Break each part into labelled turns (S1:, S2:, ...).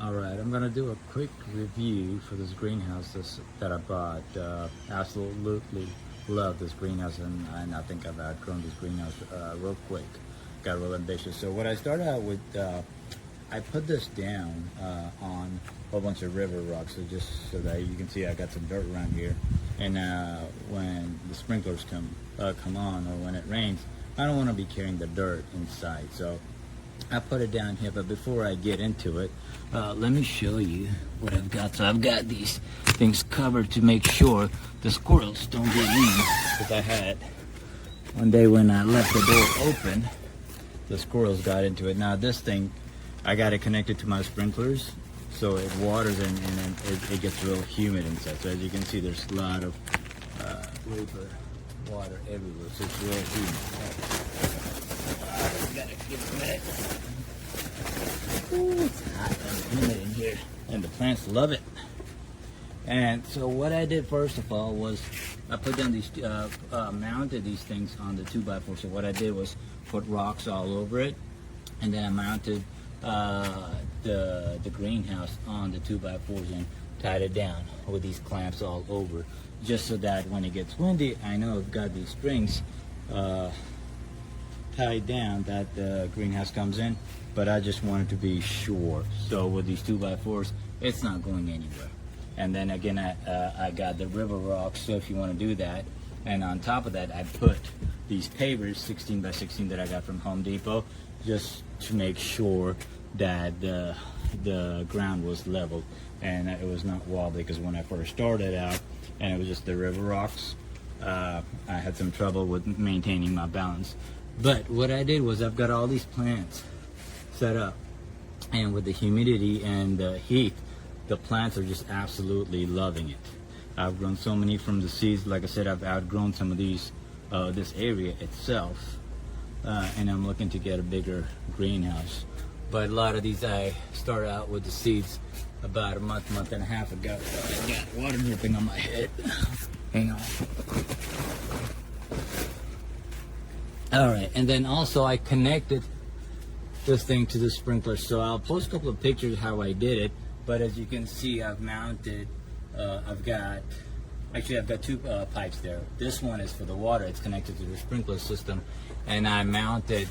S1: Alright, I'm gonna do a quick review for this greenhouse that I bought. Absolutely love this greenhouse, and I think I've outgrown this greenhouse real quick. Got real ambitious. So what I started out with, I put this down on a whole bunch of river rocks, so just so that you can see I got some dirt around here. And when the sprinklers come on, or when it rains, I don't want to be carrying the dirt inside. So I put it down here, but before I get into it, let me show you what I've got. So I've got these things covered to make sure the squirrels don't get in. Because I had one day when I left the door open, the squirrels got into it. Now this thing, I got it connected to my sprinklers, so it waters and it gets real humid inside. So as you can see, there's a lot of vapor, water everywhere, so it's real humid. Gotta give it a minute. Ooh, it's hot and humid in here, and the plants love it. And so what I did first of all was I put down these, mounted these things on the 2x4. So what I did was put rocks all over it, and then I mounted the greenhouse on the 2x4s and tied it down with these clamps all over, just so that when it gets windy, I know I've got these strings tied down that the greenhouse comes in, but I just wanted to be sure. So with these 2x4s, it's not going anywhere. And then again, I got the river rocks, so if you want to do that. And on top of that, I put these pavers, 16x16 that I got from Home Depot, just to make sure that the ground was level and it was not wobbly, because when I first started out and it was just the river rocks, I had some trouble with maintaining my balance. But what I did was I've got all these plants set up, and with the humidity and the heat, the plants are just absolutely loving it. I've grown so many from the seeds. Like I said, I've outgrown some of these, this area itself, and I'm looking to get a bigger greenhouse. But a lot of these I started out with the seeds about a month and a half ago. So I got water dripping on my head. Hang on. Alright, and then also I connected this thing to the sprinkler. So I'll post a couple of pictures of how I did it. But as you can see, I've mounted, I've got two pipes there. This one is for the water. It's connected to the sprinkler system. And I mounted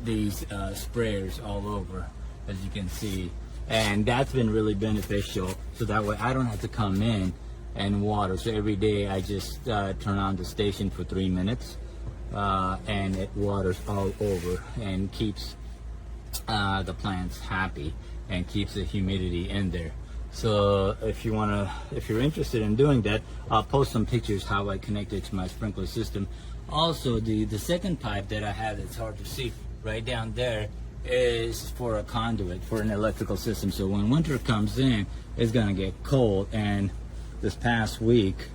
S1: these sprayers all over, as you can see. And that's been really beneficial. So that way I don't have to come in and water. So every day I just turn on the station for 3 minutes. And it waters all over and keeps the plants happy and keeps the humidity in there. So if you're interested in doing that, I'll post some pictures how I connect it to my sprinkler system. Also, the second pipe that I have that's hard to see right down there is for a conduit for an electrical system. So when winter comes in, it's gonna get cold, and this past week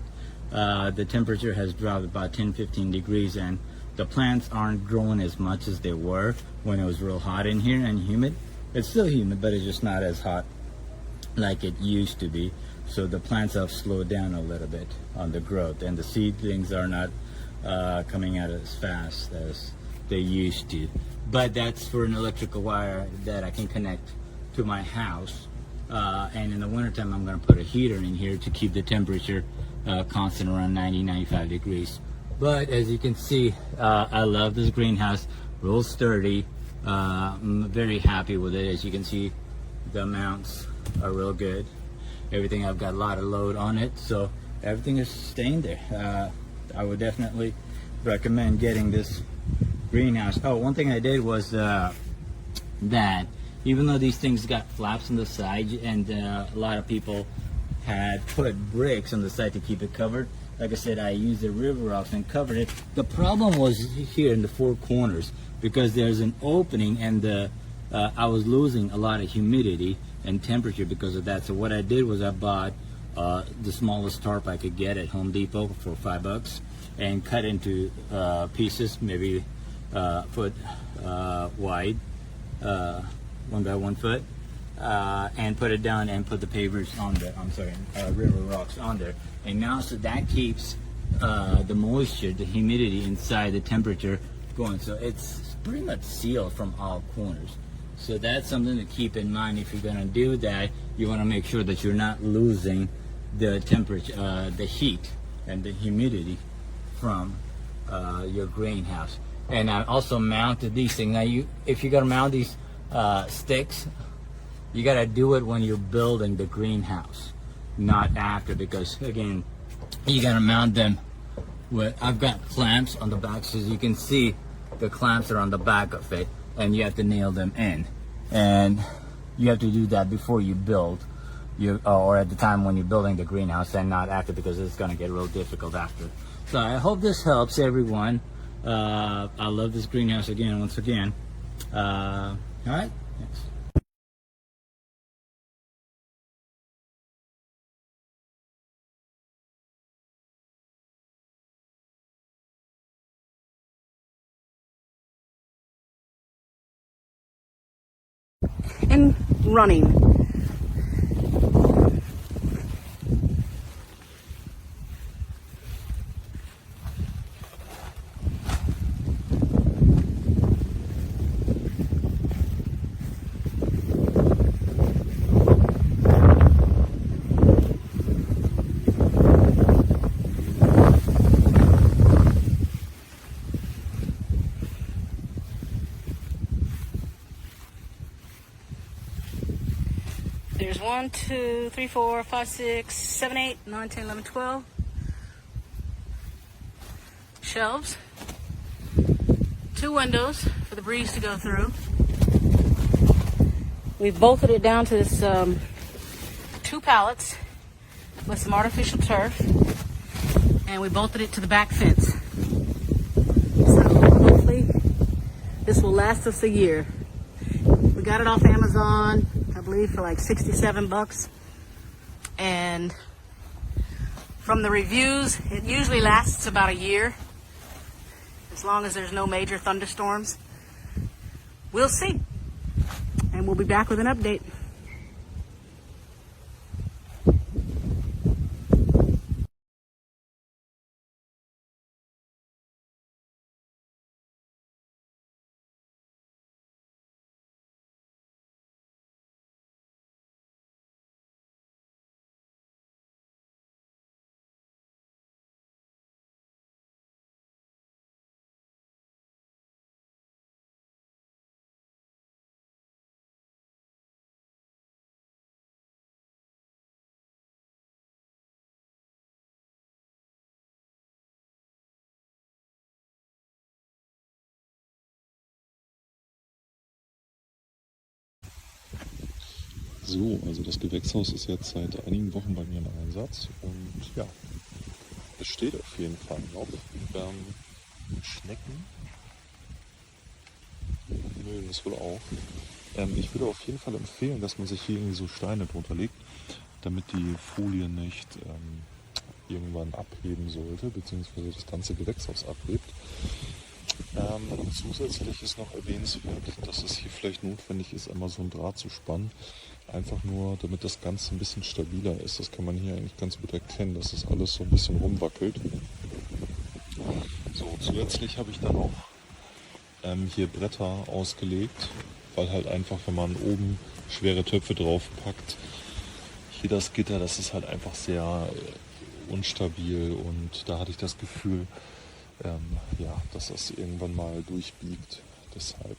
S1: the temperature has dropped about 10-15 degrees, and the plants aren't growing as much as they were when it was real hot in here and humid. It's still humid, but it's just not as hot like it used to be. So the plants have slowed down a little bit on the growth, and the seedlings are not coming out as fast as they used to. But that's for an electrical wire that I can connect to my house. And in the wintertime, I'm going to put a heater in here to keep the temperature constant around 90-95 degrees. But as you can see, I love this greenhouse, real sturdy. I'm very happy with it. As you can see, the mounts are real good. Everything, I've got a lot of load on it, so everything is staying there. I would definitely recommend getting this greenhouse. Oh, one thing I did was that even though these things got flaps on the side, and a lot of people had put bricks on the side to keep it covered, like I said, I used the river rocks and covered it. The problem was here in the four corners, because there's an opening, and I was losing a lot of humidity and temperature because of that. So what I did was I bought the smallest tarp I could get at Home Depot for $5, and cut into pieces, maybe foot wide, 1 by 1 foot, and put it down and put the pavers on there. I'm sorry, river rocks on there. And now, so that keeps the moisture, the humidity inside, the temperature going. So it's pretty much sealed from all corners. So that's something to keep in mind. If you're going to do that, you want to make sure that you're not losing the temperature, the heat and the humidity from your greenhouse. And I also mounted these things. Now, if you're going to mount these sticks, you got to do it when you're building the greenhouse, not after, because again, you got to mount them with, I've got clamps on the back, so as you can see, the clamps are on the back of it, and you have to nail them in. And you have to do that before you build, or at the time when you're building the greenhouse, and not after, because it's going to get real difficult after. So I hope this helps everyone. I love this greenhouse again, once again. All right. Thanks.
S2: And running. There's 1, 2, 3, 4, 5, 6, 7, 8, 9, 10, 11, 12 shelves, 2 windows for the breeze to go through. We bolted it down to this 2 pallets with some artificial turf, and we bolted it to the back fence. So hopefully this will last us a year. We got it off Amazon, I believe, for like 67 bucks. And from the reviews, it usually lasts about a year, as long as there's no major thunderstorms. We'll see. And we'll be back with an update.
S3: So, also das Gewächshaus ist jetzt seit einigen Wochen bei mir im Einsatz und ja, es steht auf jeden Fall noch. Schnecken mögen es wohl auch. Ich würde auf jeden Fall empfehlen, dass man sich hier irgendwie so Steine drunter legt, damit die Folie nicht irgendwann abheben sollte, beziehungsweise das ganze Gewächshaus abhebt. Und zusätzlich ist noch erwähnenswert, dass es hier vielleicht notwendig ist, einmal so ein Draht zu spannen. Einfach nur, damit das Ganze ein bisschen stabiler ist. Das kann man hier eigentlich ganz gut erkennen, dass das alles so ein bisschen rumwackelt. So, zusätzlich habe ich dann auch hier Bretter ausgelegt, weil halt einfach, wenn man oben schwere Töpfe drauf packt, hier das Gitter, das ist halt einfach sehr unstabil, und da hatte ich das Gefühl, ja, dass das irgendwann mal durchbiegt. Deshalb.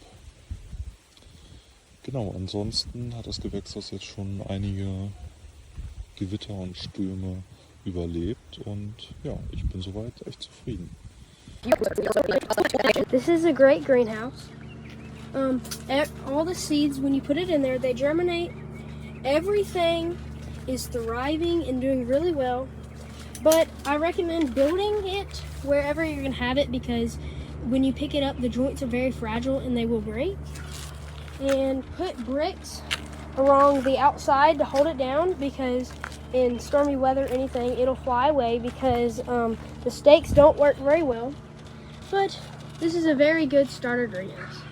S3: Genau, ansonsten hat das Gewächshaus jetzt schon einige Gewitter und Stürme überlebt, und ja, ich bin soweit echt zufrieden.
S4: This is a great greenhouse. All the seeds, when you put it in there, they germinate. Everything is thriving and doing really well. But I recommend building it wherever you're going to have it, because when you pick it up, the joints are very fragile and they will break. And put bricks along the outside to hold it down, because in stormy weather or anything, it'll fly away, because the stakes don't work very well. But this is a very good starter greenhouse.